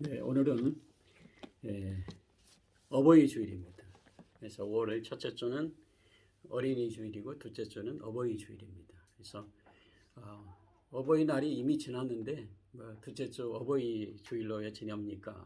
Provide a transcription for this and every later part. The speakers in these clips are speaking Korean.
네, 오늘은 어버이 주일입니다. 그래서 5월 첫째 주는 어린이 주일이고 둘째 주는 어버이 주일입니다. 그래서 어버이날이 이미 지났는데 둘째 주 어버이 주일로 왜 지냅니까?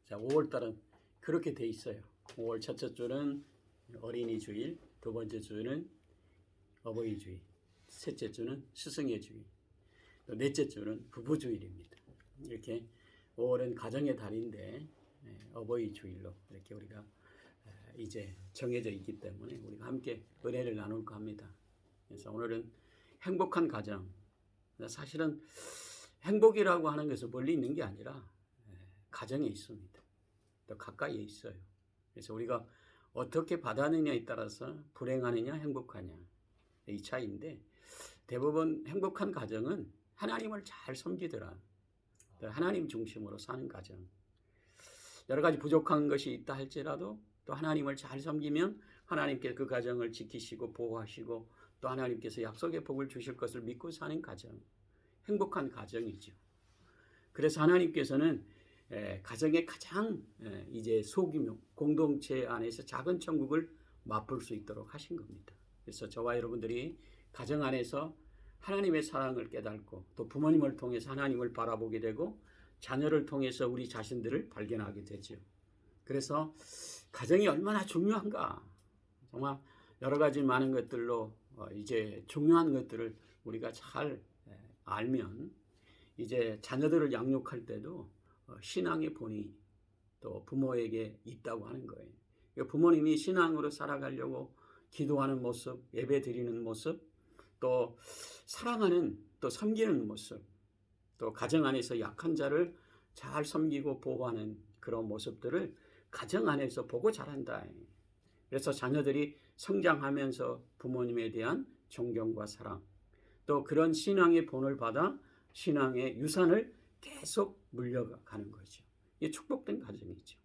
자, 5월 달은 그렇게 돼 있어요. 5월 첫째 주는 어린이 주일, 두 번째 주는 어버이 주일, 셋째 주는 스승의 주일, 또 넷째 주는 부부 주일입니다. 이렇게 5월은 가정의 달인데 어버이 주일로 이렇게 우리가 이제 정해져 있기 때문에 우리가 함께 은혜를 나눌까 합니다. 그래서 오늘은 행복한 가정. 사실은 행복이라고 하는 것은 멀리 있는 게 아니라 가정에 있습니다. 또 가까이에 있어요. 그래서 우리가 어떻게 받아느냐에 따라서 불행하느냐 행복하냐 이 차이인데, 대부분 행복한 가정은 하나님을 잘 섬기더라. 하나님 중심으로 사는 가정. 여러 가지 부족한 것이 있다 할지라도 또 하나님을 잘 섬기면 하나님께서 그 가정을 지키시고 보호하시고 또 하나님께서 약속의 복을 주실 것을 믿고 사는 가정. 행복한 가정이죠. 그래서 하나님께서는 가정의 가장 이제 소규모 공동체 안에서 작은 천국을 맛볼 수 있도록 하신 겁니다. 그래서 저와 여러분들이 가정 안에서 하나님의 사랑을 깨닫고 또 부모님을 통해서 하나님을 바라보게 되고 자녀를 통해서 우리 자신들을 발견하게 되죠. 그래서 가정이 얼마나 중요한가. 정말 여러 가지 많은 것들로 이제 중요한 것들을 우리가 잘 알면 이제 자녀들을 양육할 때도 신앙의 본이 또 부모에게 있다고 하는 거예요. 부모님이 신앙으로 살아가려고 기도하는 모습, 예배 드리는 모습, 또 사랑하는 또 섬기는 모습, 또 가정 안에서 약한 자를 잘 섬기고 보호하는 그런 모습들을 가정 안에서 보고 자란다. 그래서 자녀들이 성장하면서 부모님에 대한 존경과 사랑, 또 그런 신앙의 본을 받아 신앙의 유산을 계속 물려가는 거죠. 이게 축복된 가정이죠.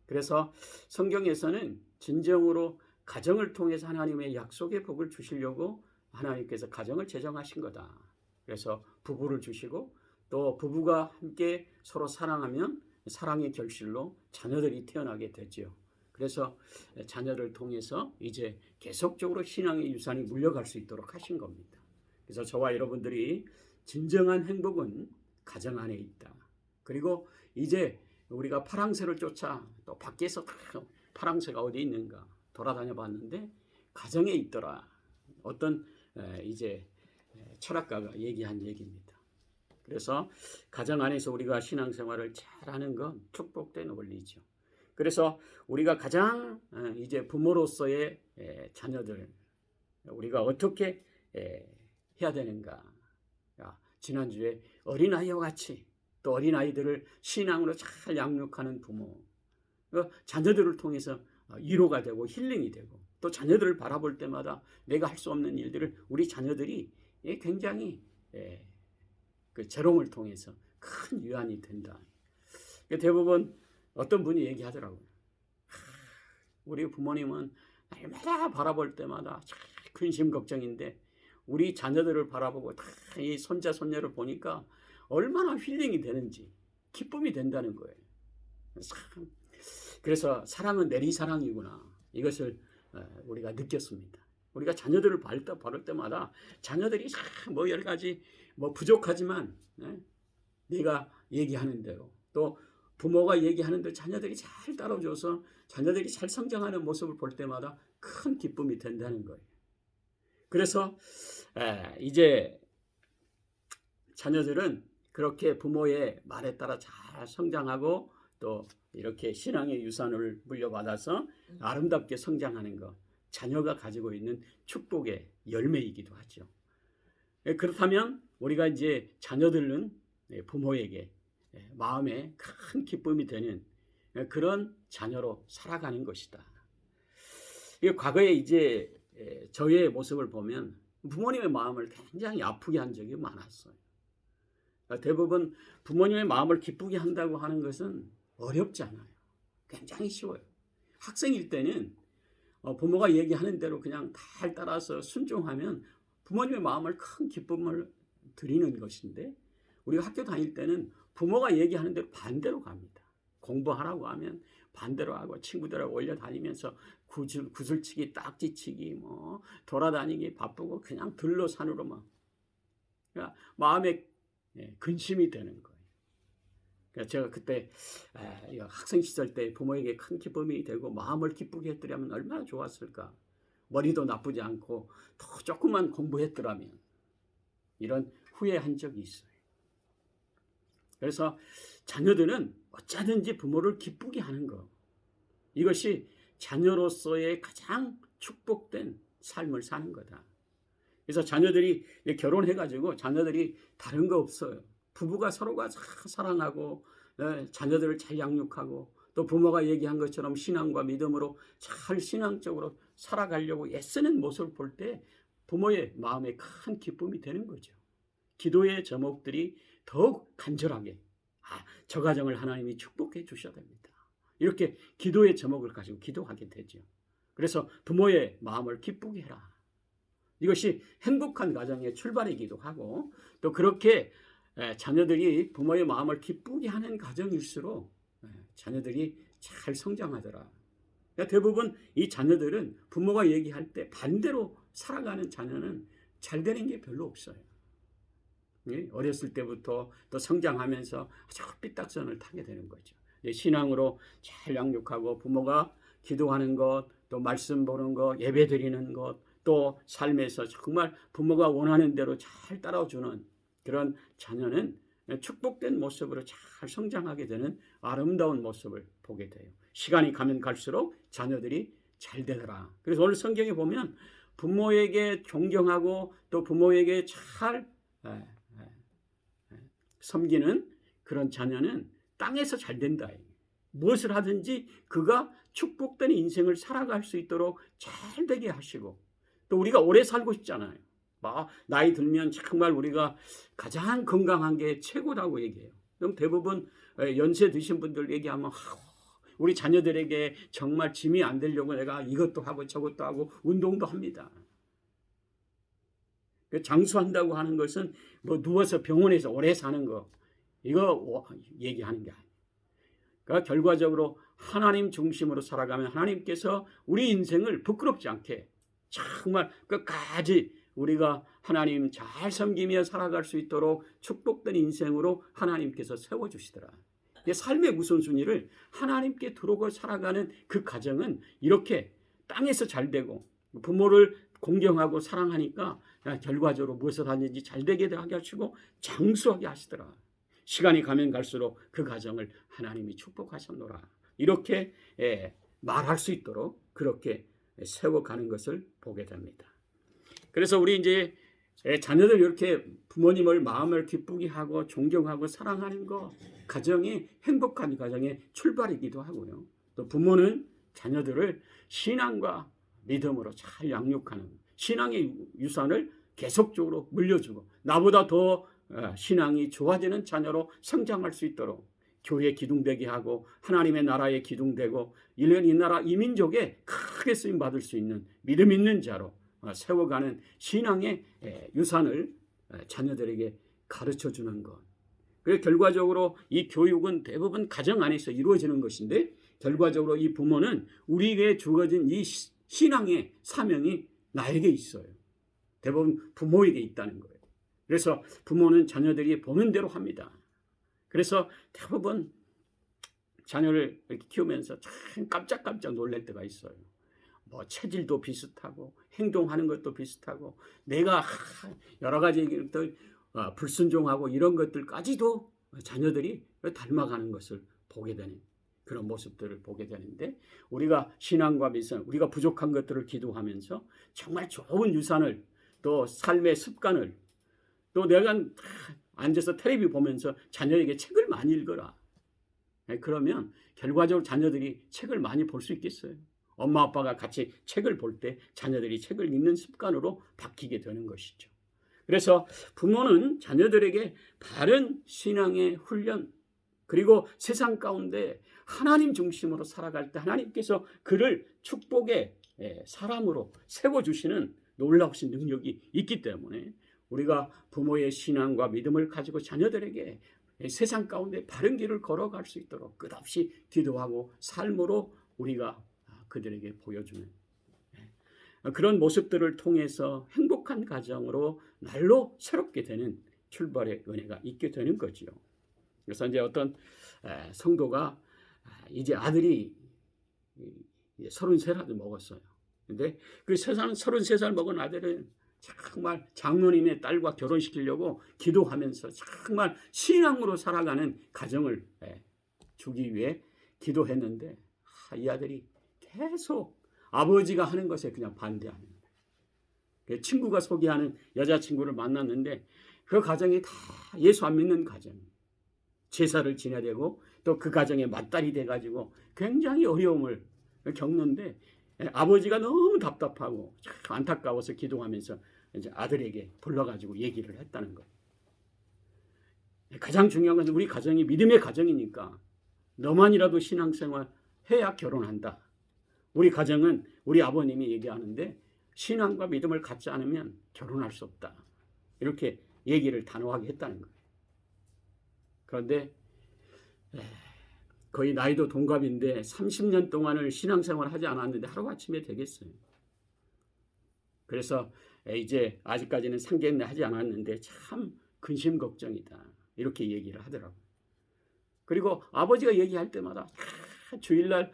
그래서 성경에서는 진정으로 가정을 통해서 하나님의 약속의 복을 주시려고 하나님께서 가정을 제정하신 거다. 그래서 부부를 주시고 또 부부가 함께 서로 사랑하면 사랑의 결실로 자녀들이 태어나게 되죠. 그래서 자녀를 통해서 이제 계속적으로 신앙의 유산이 물려갈 수 있도록 하신 겁니다. 그래서 저와 여러분들이 진정한 행복은 가정 안에 있다. 그리고 이제 우리가 파랑새를 쫓아 또 밖에서 파랑새가 어디 있는가 돌아다녀 봤는데 가정에 있더라. 어떤 이제 철학가가 얘기한 얘기입니다. 그래서 가정 안에서 우리가 신앙생활을 잘하는 건 축복된 원리죠. 그래서 우리가 가장 이제 부모로서의 자녀들 우리가 어떻게 해야 되는가. 지난주에 어린아이와 같이 또 어린아이들을 신앙으로 잘 양육하는 부모, 자녀들을 통해서 위로가 되고 힐링이 되고 또 자녀들을 바라볼 때마다 내가 할 수 없는 일들을 우리 자녀들이 굉장히 그 재롱을 통해서 큰 위안이 된다. 대부분 어떤 분이 얘기하더라고요. 우리 부모님은 날마다 바라볼 때마다 근심 걱정인데 우리 자녀들을 바라보고 이 손자 손녀를 보니까 얼마나 힐링이 되는지 기쁨이 된다는 거예요. 그래서 사랑은 내리사랑이구나. 이것을 우리가 느꼈습니다. 우리가 자녀들을 바를 때마다 자녀들이 뭐 여러 가지 뭐 부족하지만 네가 얘기하는 대로 또 부모가 얘기하는 대로 자녀들이 잘 따라줘서 자녀들이 잘 성장하는 모습을 볼 때마다 큰 기쁨이 된다는 거예요. 그래서 이제 자녀들은 그렇게 부모의 말에 따라 잘 성장하고 또 이렇게 신앙의 유산을 물려받아서 아름답게 성장하는 것, 자녀가 가지고 있는 축복의 열매이기도 하죠. 그렇다면 우리가 이제 자녀들은 부모에게 마음에 큰 기쁨이 되는 그런 자녀로 살아가는 것이다. 과거에 이제 저의 모습을 보면 부모님의 마음을 굉장히 아프게 한 적이 많았어요. 대부분 부모님의 마음을 기쁘게 한다고 하는 것은 어렵지 않아요. 굉장히 쉬워요. 학생일 때는 부모가 얘기하는 대로 그냥 잘 따라서 순종하면 부모님의 마음을 큰 기쁨을 드리는 것인데 우리가 학교 다닐 때는 부모가 얘기하는 대로 반대로 갑니다. 공부하라고 하면 반대로 하고 친구들하고 올려 다니면서 구슬치기, 딱지치기, 뭐 돌아다니기 바쁘고 그냥 들로 산으로 막 그러니까 마음에 근심이 되는 거예요. 그러니까 제가 그때 학생 시절 때 부모에게 큰 기쁨이 되고 마음을 기쁘게 했더라면 얼마나 좋았을까. 머리도 나쁘지 않고 더 조금만 공부했더라면 이런 후회한 적이 있어요. 그래서 자녀들은 어쩌든지 부모를 기쁘게 하는 것, 이것이 자녀로서의 가장 축복된 삶을 사는 거다. 그래서 자녀들이 결혼해가지고 자녀들이 다른 거 없어요. 부부가 서로가 사랑하고 자녀들을 잘 양육하고 또 부모가 얘기한 것처럼 신앙과 믿음으로 잘 신앙적으로 살아가려고 애쓰는 모습을 볼 때 부모의 마음에 큰 기쁨이 되는 거죠. 기도의 제목들이 더욱 간절하게 저 가정을 하나님이 축복해 주셔야 됩니다. 이렇게 기도의 제목을 가지고 기도하게 되죠. 그래서 부모의 마음을 기쁘게 해라. 이것이 행복한 가정의 출발이기도 하고 또 그렇게 자녀들이 부모의 마음을 기쁘게 하는 가정일수록 자녀들이 잘 성장하더라. 그러니까 대부분 이 자녀들은 부모가 얘기할 때 반대로 살아가는 자녀는 잘 되는 게 별로 없어요. 어렸을 때부터 또 성장하면서 아주 삐딱선을 타게 되는 거죠. 신앙으로 잘 양육하고 부모가 기도하는 것, 또 말씀 보는 것, 예배 드리는 것, 또 삶에서 정말 부모가 원하는 대로 잘 따라주는 그런 자녀는 축복된 모습으로 잘 성장하게 되는 아름다운 모습을 보게 돼요. 시간이 가면 갈수록 자녀들이 잘 되더라. 그래서 오늘 성경에 보면 부모에게 존경하고 또 부모에게 잘 섬기는 그런 자녀는 땅에서 잘 된다. 무엇을 하든지 그가 축복된 인생을 살아갈 수 있도록 잘 되게 하시고 또 우리가 오래 살고 싶잖아요. 나이 들면 정말 우리가 가장 건강한 게 최고라고 얘기해요. 그럼 대부분 연세 드신 분들 얘기하면 우리 자녀들에게 정말 짐이 안 되려고 내가 이것도 하고 저것도 하고 운동도 합니다. 장수한다고 하는 것은 뭐 누워서 병원에서 오래 사는 거 이거 얘기하는 게 아니에요. 그러니까 결과적으로 하나님 중심으로 살아가면 하나님께서 우리 인생을 부끄럽지 않게 정말 끝까지 우리가 하나님 잘 섬기며 살아갈 수 있도록 축복된 인생으로 하나님께서 세워주시더라. 삶의 우선순위를 하나님께 두르고 살아가는 그 가정은 이렇게 땅에서 잘 되고 부모를 공경하고 사랑하니까 결과적으로 무엇을 하는지 잘 되게 하게 하시고 장수하게 하시더라. 시간이 가면 갈수록 그 가정을 하나님이 축복하셨노라. 이렇게 말할 수 있도록 그렇게 세워가는 것을 보게 됩니다. 그래서 우리 이제 자녀들 이렇게 부모님을 마음을 기쁘게 하고 존경하고 사랑하는 거 가정이 행복한 가정의 출발이기도 하고요. 또 부모는 자녀들을 신앙과 믿음으로 잘 양육하는 신앙의 유산을 계속적으로 물려주고 나보다 더 신앙이 좋아지는 자녀로 성장할 수 있도록 교회 기둥되게 하고 하나님의 나라에 기둥되고 이 나라 이 민족에 크게 쓰임받을 수 있는 믿음 있는 자로 세워가는 신앙의 유산을 자녀들에게 가르쳐주는 것. 그래서 결과적으로 이 교육은 대부분 가정 안에서 이루어지는 것인데 결과적으로 이 부모는 우리에게 주어진 이 신앙의 사명이 나에게 있어요. 대부분 부모에게 있다는 거예요. 그래서 부모는 자녀들이 보는 대로 합니다. 그래서 대부분 자녀를 이렇게 키우면서 참 깜짝깜짝 놀랄 때가 있어요. 뭐 체질도 비슷하고 행동하는 것도 비슷하고 내가 여러 가지 것들 불순종하고 이런 것들까지도 자녀들이 닮아가는 것을 보게 되는 그런 모습들을 보게 되는데 우리가 신앙과 믿음, 우리가 부족한 것들을 기도하면서 정말 좋은 유산을 또 삶의 습관을 또 내가 앉아서 텔레비 보면서 자녀에게 책을 많이 읽어라. 그러면 결과적으로 자녀들이 책을 많이 볼 수 있겠어요? 엄마 아빠가 같이 책을 볼 때 자녀들이 책을 읽는 습관으로 바뀌게 되는 것이죠. 그래서 부모는 자녀들에게 바른 신앙의 훈련 그리고 세상 가운데 하나님 중심으로 살아갈 때 하나님께서 그를 축복의 사람으로 세워주시는 놀라우신 능력이 있기 때문에 우리가 부모의 신앙과 믿음을 가지고 자녀들에게 세상 가운데 바른 길을 걸어갈 수 있도록 끝없이 기도하고 삶으로 우리가 그들에게 보여주는 그런 모습들을 통해서 행복한 가정으로 날로 새롭게 되는 출발의 은혜가 있게 되는 거지요. 그래서 이제 어떤 성도가 이제 아들이 33살 먹었어요. 근데 그 33살 먹은 아들은 정말 장로님의 딸과 결혼시키려고 기도하면서 정말 신앙으로 살아가는 가정을 주기 위해 기도했는데 이 아들이 계속 아버지가 하는 것에 그냥 반대하는 거예요. 친구가 소개하는 여자친구를 만났는데 그 가정이 다 예수 안 믿는 가정이에요. 제사를 지내야 되고 또 그 가정에 맞딸이 돼가지고 굉장히 어려움을 겪는데 아버지가 너무 답답하고 참 안타까워서 기도하면서 이제 아들에게 불러가지고 얘기를 했다는 거예요. 가장 중요한 것은 우리 가정이 믿음의 가정이니까 너만이라도 신앙생활 해야 결혼한다. 우리 가정은 우리 아버님이 얘기하는데 신앙과 믿음을 갖지 않으면 결혼할 수 없다. 이렇게 얘기를 단호하게 했다는 거예요. 그런데 거의 나이도 동갑인데 30년 동안을 신앙생활을 하지 않았는데 하루아침에 되겠어요. 그래서 이제 아직까지는 상견례 하지 않았는데 참 근심 걱정이다. 이렇게 얘기를 하더라고요. 그리고 아버지가 얘기할 때마다 주일날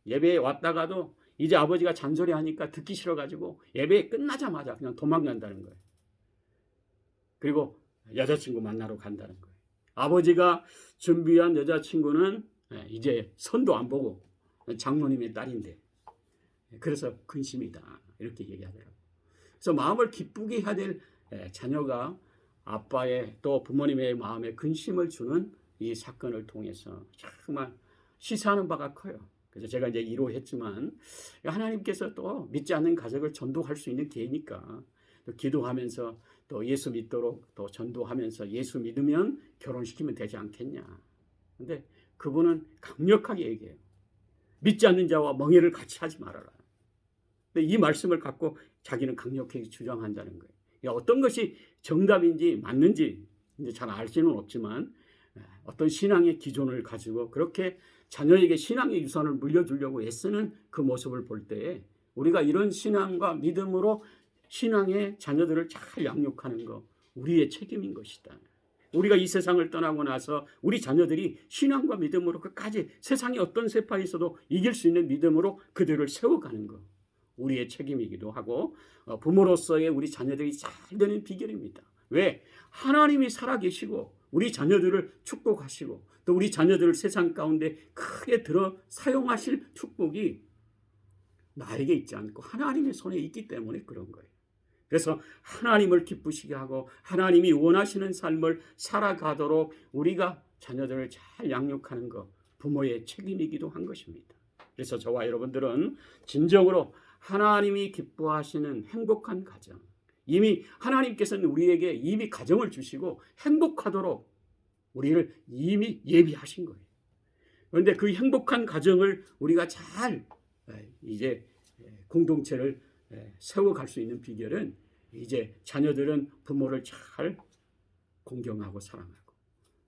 예배에 왔다가도 이제 아버지가 잔소리하니까 듣기 싫어가지고 예배 끝나자마자 그냥 도망간다는 거예요. 그리고 여자친구 만나러 간다는 거예요. 아버지가 준비한 여자친구는 이제 선도 안 보고 장로님의 딸인데 그래서 근심이다 이렇게 얘기하더라고요. 그래서 마음을 기쁘게 해야 될 자녀가 아빠의 또 부모님의 마음에 근심을 주는 이 사건을 통해서 정말 시사하는 바가 커요. 그래서 제가 이제 이로했지만 하나님께서 또 믿지 않는 가족을 전도할 수 있는 기회니까 또 기도하면서 또 예수 믿도록 또 전도하면서 예수 믿으면 결혼시키면 되지 않겠냐. 근데 그분은 강력하게 얘기해요. 믿지 않는 자와 멍해를 같이 하지 말아라. 근데 이 말씀을 갖고 자기는 강력하게 주장한다는 거예요. 어떤 것이 정답인지 맞는지 이제 잘 알 수는 없지만 어떤 신앙의 기존을 가지고 그렇게 자녀에게 신앙의 유산을 물려주려고 애쓰는 그 모습을 볼 때에 우리가 이런 신앙과 믿음으로 신앙의 자녀들을 잘 양육하는 거 우리의 책임인 것이다. 우리가 이 세상을 떠나고 나서 우리 자녀들이 신앙과 믿음으로 끝까지 세상의 어떤 세파에서도 이길 수 있는 믿음으로 그들을 세워가는 거 우리의 책임이기도 하고 부모로서의 우리 자녀들이 잘 되는 비결입니다. 왜? 하나님이 살아계시고 우리 자녀들을 축복하시고 또 우리 자녀들을 세상 가운데 크게 들어 사용하실 축복이 나에게 있지 않고 하나님의 손에 있기 때문에 그런 거예요. 그래서 하나님을 기쁘시게 하고 하나님이 원하시는 삶을 살아가도록 우리가 자녀들을 잘 양육하는 것 부모의 책임이기도 한 것입니다. 그래서 저와 여러분들은 진정으로 하나님이 기뻐하시는 행복한 가정 이미 하나님께서는 우리에게 이미 가정을 주시고 행복하도록 우리를 이미 예비하신 거예요. 그런데 그 행복한 가정을 우리가 잘 이제 공동체를 세워갈 수 있는 비결은 이제 자녀들은 부모를 잘 공경하고 사랑하고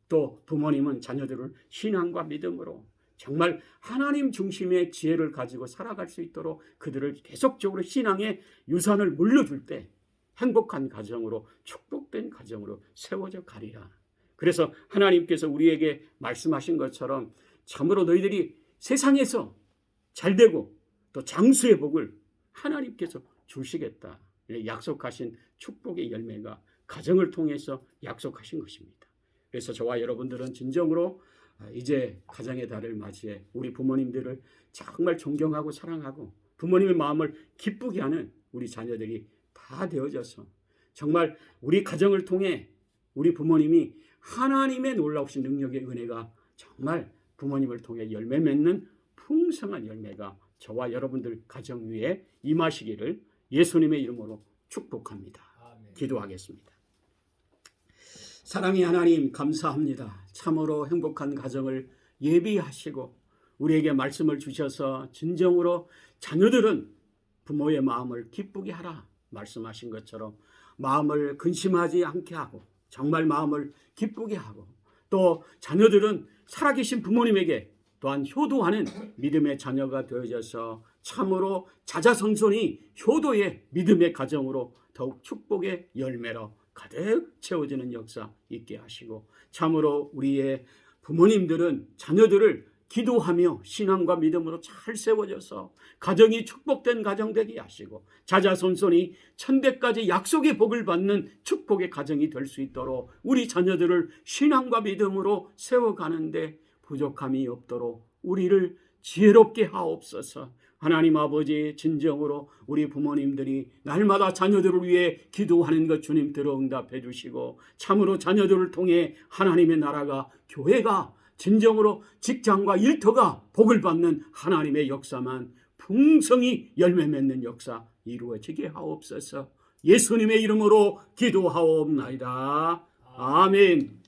또 부모님은 자녀들을 신앙과 믿음으로 정말 하나님 중심의 지혜를 가지고 살아갈 수 있도록 그들을 계속적으로 신앙의 유산을 물려줄 때 행복한 가정으로 축복된 가정으로 세워져 가리라. 그래서 하나님께서 우리에게 말씀하신 것처럼 참으로 너희들이 세상에서 잘되고 또 장수의 복을 하나님께서 주시겠다. 약속하신 축복의 열매가 가정을 통해서 약속하신 것입니다. 그래서 저와 여러분들은 진정으로 이제 가정의 달을 맞이해 우리 부모님들을 정말 존경하고 사랑하고 부모님의 마음을 기쁘게 하는 우리 자녀들이 다 되어져서 정말 우리 가정을 통해 우리 부모님이 하나님의 놀라우신 능력의 은혜가 정말 부모님을 통해 열매 맺는 풍성한 열매가 저와 여러분들 가정 위에 임하시기를 예수님의 이름으로 축복합니다. 아멘. 기도하겠습니다. 사랑의 하나님 감사합니다. 참으로 행복한 가정을 예비하시고 우리에게 말씀을 주셔서 진정으로 자녀들은 부모의 마음을 기쁘게 하라 말씀하신 것처럼 마음을 근심하지 않게 하고 정말 마음을 기쁘게 하고 또 자녀들은 살아계신 부모님에게 또한 효도하는 믿음의 자녀가 되어져서 참으로 자자손손이 효도의 믿음의 가정으로 더욱 축복의 열매로 가득 채워지는 역사 있게 하시고 참으로 우리의 부모님들은 자녀들을 기도하며 신앙과 믿음으로 잘 세워져서 가정이 축복된 가정 되게 하시고 자자손손이 천대까지 약속의 복을 받는 축복의 가정이 될 수 있도록 우리 자녀들을 신앙과 믿음으로 세워가는데 부족함이 없도록 우리를 지혜롭게 하옵소서. 하나님 아버지 진정으로 우리 부모님들이 날마다 자녀들을 위해 기도하는 것 주님 들어 응답해 주시고 참으로 자녀들을 통해 하나님의 나라가 교회가 진정으로 직장과 일터가 복을 받는 하나님의 역사만 풍성히 열매 맺는 역사 이루어지게 하옵소서. 예수님의 이름으로 기도하옵나이다. 아멘.